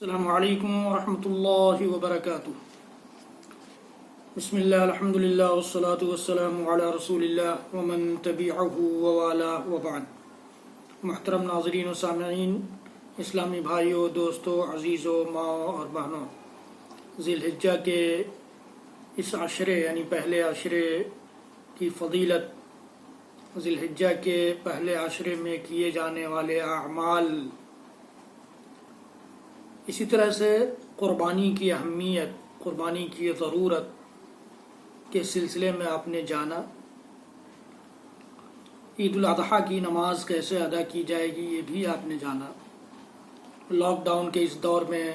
السلام علیکم ورحمۃ اللہ وبرکاتہ۔ بسم اللہ الحمد للہ والصلاة والسلام علی رسول اللہ ومن تبعہ ووالاه وبعد۔ محترم ناظرین و سامعین، اسلامی بھائیوں، دوستوں، عزیزوں، ماؤں اور بہنوں، ذی الحجہ کے اس عشرے یعنی پہلے عشرے کی فضیلت، ذی الحجہ کے پہلے عشرے میں کیے جانے والے اعمال، اسی طرح سے قربانی کی اہمیت، قربانی کی ضرورت کے سلسلے میں آپ نے جانا، عید الاضحیٰ کی نماز کیسے ادا کی جائے گی یہ بھی آپ نے جانا۔ لاک ڈاؤن کے اس دور میں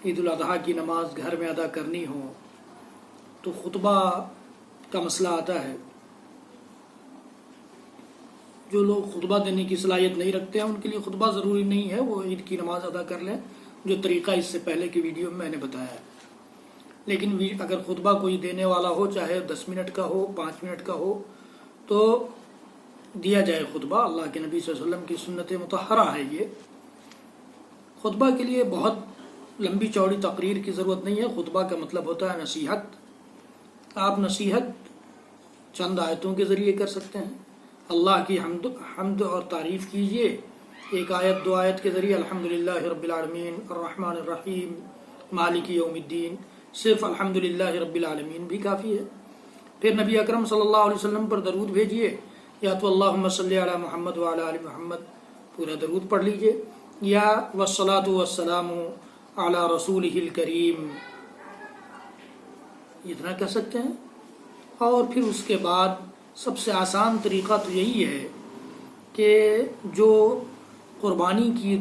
عید الاضحیٰ کی نماز گھر میں ادا کرنی ہو تو خطبہ کا مسئلہ آتا ہے۔ جو لوگ خطبہ دینے کی صلاحیت نہیں رکھتے ہیں ان کے لیے خطبہ ضروری نہیں ہے، وہ عید کی نماز ادا کر لیں، جو طریقہ اس سے پہلے کی ویڈیو میں نے بتایا ہے۔ لیکن اگر خطبہ کوئی دینے والا ہو، چاہے 10 منٹ کا ہو، 5 منٹ کا ہو، تو دیا جائے خطبہ۔ اللہ کے نبی صلی اللہ علیہ وسلم کی سنت مطہرہ ہے یہ۔ خطبہ کے لیے بہت لمبی چوڑی تقریر کی ضرورت نہیں ہے۔ خطبہ کا مطلب ہوتا ہے نصیحت۔ آپ نصیحت چند آیتوں کے ذریعے کر سکتے ہیں۔ اللہ کی حمد اور تعریف کیجیے، ایک آیت دو آیت کے ذریعے الحمدللہ رب العالمین الرحمن الرحیم مالک یوم الدین، صرف الحمدللہ رب العالمین بھی کافی ہے۔ پھر نبی اکرم صلی اللہ علیہ وسلم پر درود بھیجیے، یا تو اللہم صلی علی محمد وعلی آل محمد پورا درود پڑھ لیجیے، یا والصلاۃ والسلام علی رسولہ الکریم، اتنا کہہ سکتے ہیں۔ اور پھر اس کے بعد سب سے آسان طریقہ تو یہی ہے کہ جو قربانی کی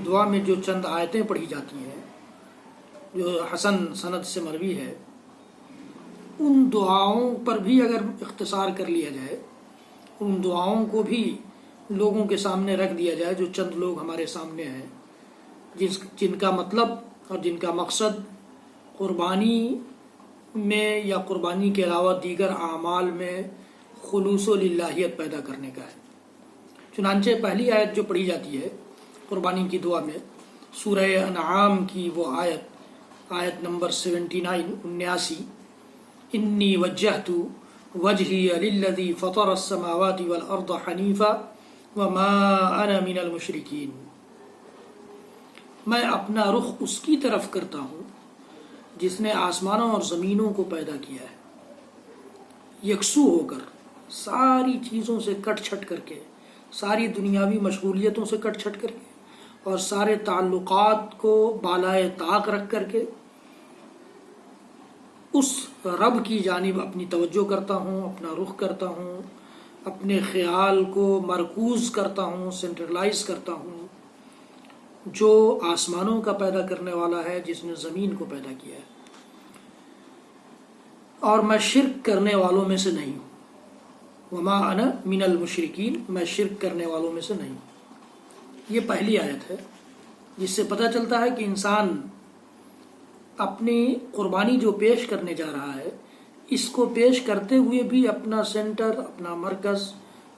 دعا میں جو چند آیتیں پڑھی جاتی ہیں، جو حسن سند سے مروی ہے، ان دعاؤں پر بھی اگر اختصار کر لیا جائے، ان دعاؤں کو بھی لوگوں کے سامنے رکھ دیا جائے، جو چند لوگ ہمارے سامنے ہیں، جن کا مطلب اور جن کا مقصد قربانی میں یا قربانی کے علاوہ دیگر اعمال میں خلوص و للہیت پیدا کرنے کا ہے۔ چنانچہ پہلی آیت جو پڑھی جاتی ہے قربانی کی دعا میں، سورہ انعام کی وہ آیت نمبر 79 انی وجہت وجہی للذی فطر السماوات والارض حنیفا وما انا من المشرکین، میں اپنا رخ اس کی طرف کرتا ہوں جس نے آسمانوں اور زمینوں کو پیدا کیا ہے، یکسو ہو کر، ساری چیزوں سے کٹ چھٹ کر کے، ساری دنیاوی مشغولیتوں سے کٹ چھٹ کر کے، اور سارے تعلقات کو بالائے طاق رکھ کر کے اس رب کی جانب اپنی توجہ کرتا ہوں، اپنا رخ کرتا ہوں، اپنے خیال کو مرکوز کرتا ہوں، سینٹرلائز کرتا ہوں، جو آسمانوں کا پیدا کرنے والا ہے، جس نے زمین کو پیدا کیا ہے، اور میں شرک کرنے والوں میں سے نہیں ہوں۔ وما انا من المشرکین، میں شرک کرنے والوں میں سے نہیں ہوں۔ یہ پہلی آیت ہے جس سے پتہ چلتا ہے کہ انسان اپنی قربانی جو پیش کرنے جا رہا ہے، اس کو پیش کرتے ہوئے بھی اپنا سینٹر، اپنا مرکز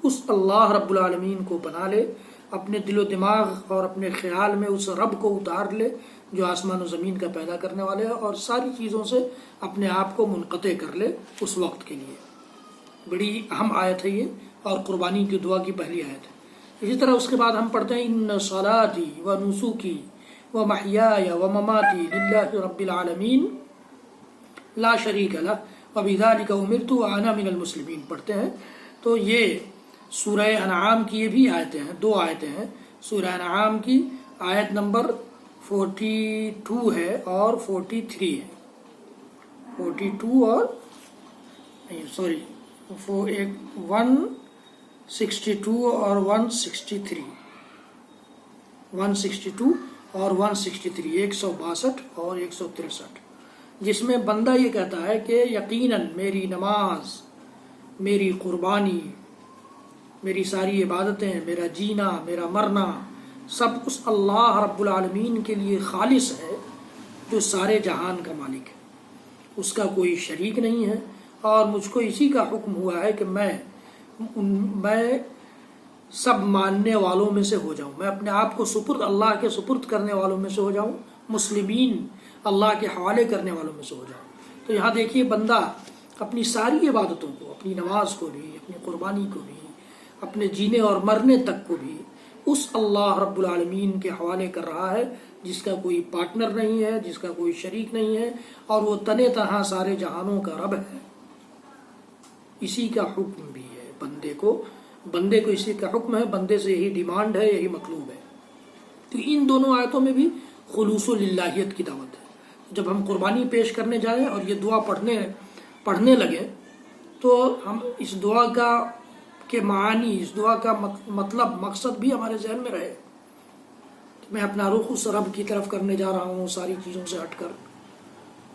اس اللہ رب العالمین کو بنا لے، اپنے دل و دماغ اور اپنے خیال میں اس رب کو اتار لے جو آسمان و زمین کا پیدا کرنے والے ہیں، اور ساری چیزوں سے اپنے آپ کو منقطع کر لے اس وقت کے لیے۔ بڑی اہم آیت ہے یہ، اور قربانی کی دعا کی پہلی آیت ہے۔ اسی طرح اس کے بعد ہم پڑھتے ہیں ان صلاتی و نسکی و محیای و مماتی للہ رب العالمین لا شریک لہ وبذالک امرت وانا من المسلمین پڑھتے ہیں۔ تو یہ سورہ انعام کی یہ بھی آیتیں ہیں، دو آیتیں ہیں۔ سورہ انعام کی آیت نمبر 42 ہے اور 43 ہے، 42 اور 162 اور 163، 162 اور 163، 162 اور 163، جس میں بندہ یہ کہتا ہے کہ یقیناً میری نماز، میری قربانی، میری ساری عبادتیں، میرا جینا، میرا مرنا، سب اس اللہ رب العالمین کے لیے خالص ہے جو سارے جہان کا مالک ہے، اس کا کوئی شریک نہیں ہے، اور مجھ کو اسی کا حکم ہوا ہے کہ میں سب ماننے والوں میں سے ہو جاؤں، میں اپنے آپ کو سپرد اللہ کے سپرد کرنے والوں میں سے ہو جاؤں، مسلمین اللہ کے حوالے کرنے والوں میں سے ہو جاؤں۔ تو یہاں دیکھیے بندہ اپنی ساری عبادتوں کو، اپنی نماز کو بھی، اپنی قربانی کو بھی، اپنے جینے اور مرنے تک کو بھی اس اللہ رب العالمین کے حوالے کر رہا ہے، جس کا کوئی پارٹنر نہیں ہے، جس کا کوئی شریک نہیں ہے، اور وہ تنے تنہا سارے جہانوں کا رب ہے۔ اسی کا حکم بھی ہے بندے کو اسی کا حکم ہے، بندے سے یہی ڈیمانڈ ہے، یہی مطلوب ہے۔ تو ان دونوں آیتوں میں بھی خلوص للہیت کی دعوت ہے۔ جب ہم قربانی پیش کرنے جائیں اور یہ دعا پڑھنے لگے تو ہم اس دعا کے معانی، اس دعا کا مطلب، مقصد بھی ہمارے ذہن میں رہے کہ میں اپنا رخ اس رب کی طرف کرنے جا رہا ہوں، ساری چیزوں سے ہٹ کر،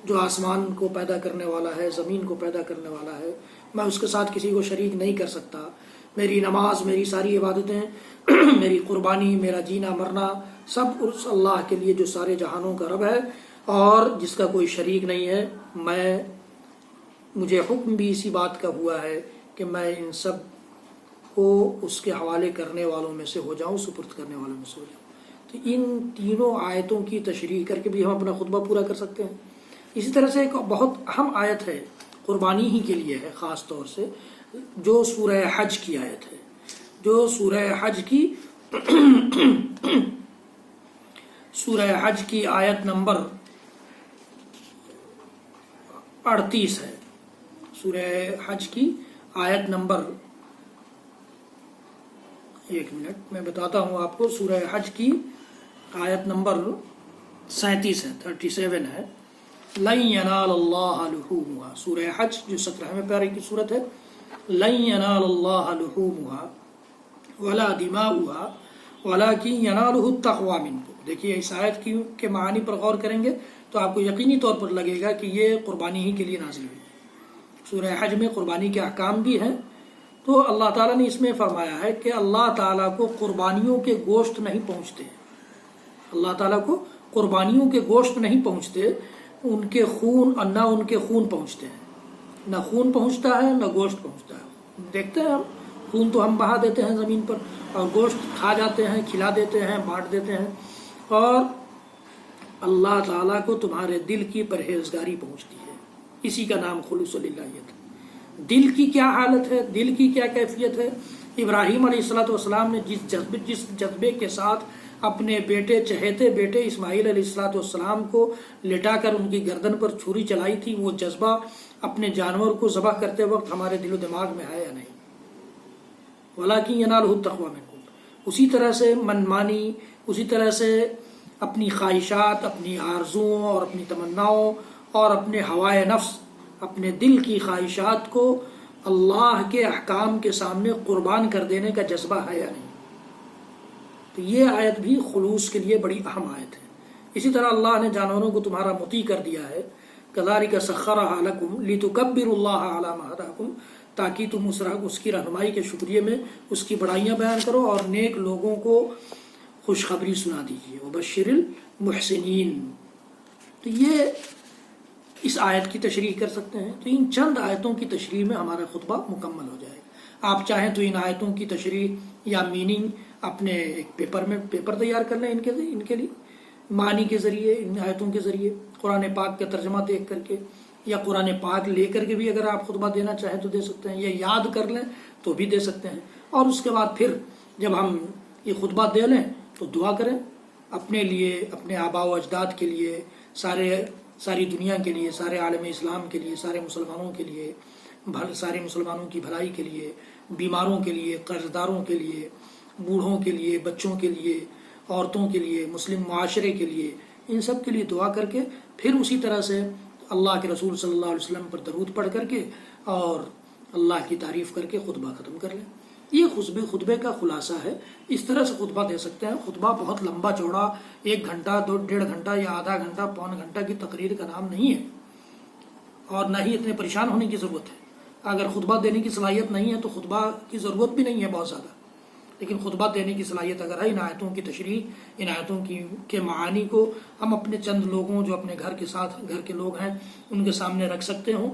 جو آسمان کو پیدا کرنے والا ہے، زمین کو پیدا کرنے والا ہے، میں اس کے ساتھ کسی کو شریک نہیں کر سکتا۔ میری نماز، میری ساری عبادتیں، میری قربانی، میرا جینا مرنا، سب اس اللہ کے لیے جو سارے جہانوں کا رب ہے اور جس کا کوئی شریک نہیں ہے۔ مجھے حکم بھی اسی بات کا ہوا ہے کہ میں ان سب کو اس کے حوالے کرنے والوں میں سے ہو جاؤں، سپرد کرنے والوں میں سے ہو جاؤں۔ تو ان تینوں آیتوں کی تشریح کر کے بھی ہم اپنا خطبہ پورا کر سکتے ہیں۔ اسی طرح سے ایک بہت اہم آیت ہے، قربانی ہی کے لیے ہے خاص طور سے، جو سورہ حج کی آیت ہے، جو سورہ حج کی آیت نمبر 38 ہے۔ سورہ حج کی آیت نمبر، ایک منٹ میں بتاتا ہوں آپ کو، سورہ حج کی آیت نمبر 37 ہے، 37 ہے۔ لن ینال اللہ لحومها، سورہ حج جو 17ویں پارے کی صورت ہے، لن ینال اللہ لحومها ولا دماؤها ولکن ینالہ التقوی منکم۔ دیکھیے اس آیت کے معانی پر غور کریں گے تو آپ کو یقینی طور پر لگے گا کہ یہ قربانی ہی کے لیے نازل ہوئی ہے۔ سورہ حج میں قربانی کے احکام بھی ہیں، تو اللہ تعالیٰ نے اس میں فرمایا ہے کہ اللہ تعالیٰ کو قربانیوں کے گوشت نہیں پہنچتے، اللہ تعالیٰ کو قربانیوں کے گوشت نہیں پہنچتے، ان کے خون، نہ ان کے خون پہنچتے ہیں، نہ خون پہنچتا ہے نہ گوشت پہنچتا ہے۔ دیکھتے ہیں ہم، خون تو ہم بہا دیتے ہیں زمین پر، اور گوشت کھا جاتے ہیں، کھلا دیتے ہیں، بانٹ دیتے ہیں، اور اللہ تعالیٰ کو تمہارے دل کی پرہیزگاری پہنچتی ہے۔ اسی کا نام خلوص للہیت ہے۔ دل کی کیا حالت ہے، دل کی کیا کیفیت ہے؟ ابراہیم علیہ السلام نے جس جذبے کے ساتھ اپنے بیٹے، چہیتے بیٹے اسماعیل علیہ السلام کو لٹا کر ان کی گردن پر چھری چلائی تھی، وہ جذبہ اپنے جانور کو ذبح کرتے وقت ہمارے دل و دماغ میں ہے یا نہیں؟ وَلَٰكِن يَنَالُهُ التَّقْوَىٰ مِنكُمْ۔ اسی طرح سے منمانی، اسی طرح سے اپنی خواہشات، اپنی آرزوؤں اور اپنی تمناؤں اور اپنے ہوائے نفس، اپنے دل کی خواہشات کو اللہ کے احکام کے سامنے قربان کر دینے کا جذبہ ہے یا نہیں؟ تو یہ آیت بھی خلوص کے لیے بڑی اہم آیت ہے۔ اسی طرح اللہ نے جانوروں کو تمہارا مطیع کر دیا ہے، کذالک سخرھا لکم لتکبروا اللہ علی ما ھداکم، تاکہ تم اس کی رہنمائی کے شکریہ میں اس کی بڑائیاں بیان کرو اور نیک لوگوں کو خوشخبری سنا دیجیے، وبشر المحسنین۔ تو یہ اس آیت کی تشریح کر سکتے ہیں۔ تو ان چند آیتوں کی تشریح میں ہمارا خطبہ مکمل ہو جائے گا۔ آپ چاہیں تو ان آیتوں کی تشریح یا میننگ اپنے ایک پیپر تیار کر لیں، ان کے لیے معنی کے ذریعے، ان آیتوں کے ذریعے قرآن پاک کا ترجمہ دیکھ کر کے، یا قرآن پاک لے کر کے بھی اگر آپ خطبہ دینا چاہیں تو دے سکتے ہیں، یا یاد کر لیں تو بھی دے سکتے ہیں۔ اور اس کے بعد پھر جب ہم یہ خطبہ دے لیں تو دعا کریں اپنے لیے، اپنے آباء و اجداد کے لیے، ساری دنیا کے لیے، سارے عالم اسلام کے لیے، سارے مسلمانوں کے لیے، سارے مسلمانوں کی بھلائی کے لیے، بیماروں کے لیے، قرض داروں کے لیے، بوڑھوں کے لیے، بچوں کے لیے، عورتوں کے لیے، مسلم معاشرے کے لیے، ان سب کے لیے دعا کر کے پھر اسی طرح سے اللہ کے رسول صلی اللہ علیہ وسلم پر درود پڑھ کر کے اور اللہ کی تعریف کر کے خطبہ ختم کر لیں۔ یہ خطبے کا خلاصہ ہے۔ اس طرح سے خطبہ دے سکتے ہیں۔ خطبہ بہت لمبا چوڑا 1 گھنٹہ، 1.5 گھنٹہ یا آدھا گھنٹہ، پون گھنٹہ کی تقریر کا نام نہیں ہے، اور نہ ہی اتنے پریشان ہونے کی ضرورت ہے۔ اگر خطبہ دینے کی صلاحیت نہیں ہے تو خطبہ کی ضرورت بھی نہیں ہے بہت زیادہ، لیکن خطبہ دینے کی صلاحیت اگر ہے، ان آیتوں کی تشریح، ان آیتوں کے معانی کو ہم اپنے چند لوگوں جو اپنے گھر کے لوگ ہیں ان کے سامنے رکھ سکتے ہوں،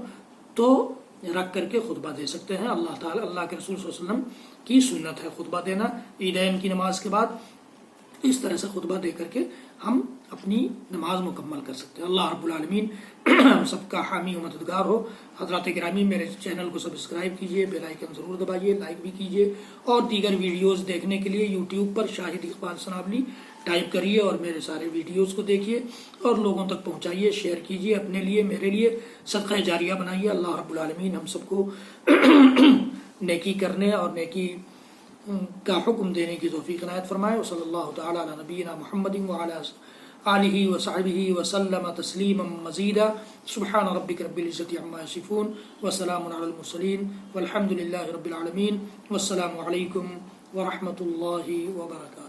تو رکھ کر کے خطبہ دے سکتے ہیں. اللہ کے رسول صلی اللہ علیہ وسلم کی سنت ہے خطبہ دینا عیدین کی نماز کے بعد. اس طرح سے خطبہ دے کر کے ہم اپنی نماز مکمل کر سکتے ہیں. اللہ رب العالمین ہم سب کا حامی و مددگار ہو. حضرات گرامی میرے چینل کو سبسکرائب کیجئے، بیل آئیکن ضرور دبائیے، لائک بھی کیجئے، اور دیگر ویڈیوز دیکھنے کے لیے یوٹیوب پر شاہد اقبال سنابلی ٹائپ کریے اور میرے سارے ویڈیوز کو دیکھیے اور لوگوں تک پہنچائیے، شیئر کیجئے، اپنے لیے میرے لیے صدقہ جاریہ بنائیے. اللہ رب العالمین ہم سب کو نیکی کرنے اور نیکی کا حکم دینے کی توفیق عنایت فرمائے. وصلی اللہ تعالی علی نبینا محمد وعلی آلہ وصحبہ وسلم تسلیما مزیدا. سبحان ربک رب العزۃ عما یصفون وسلام علی المرسلین والحمد للہ رب العالمین. والسلام علیکم ورحمۃ اللہ وبرکاتہ.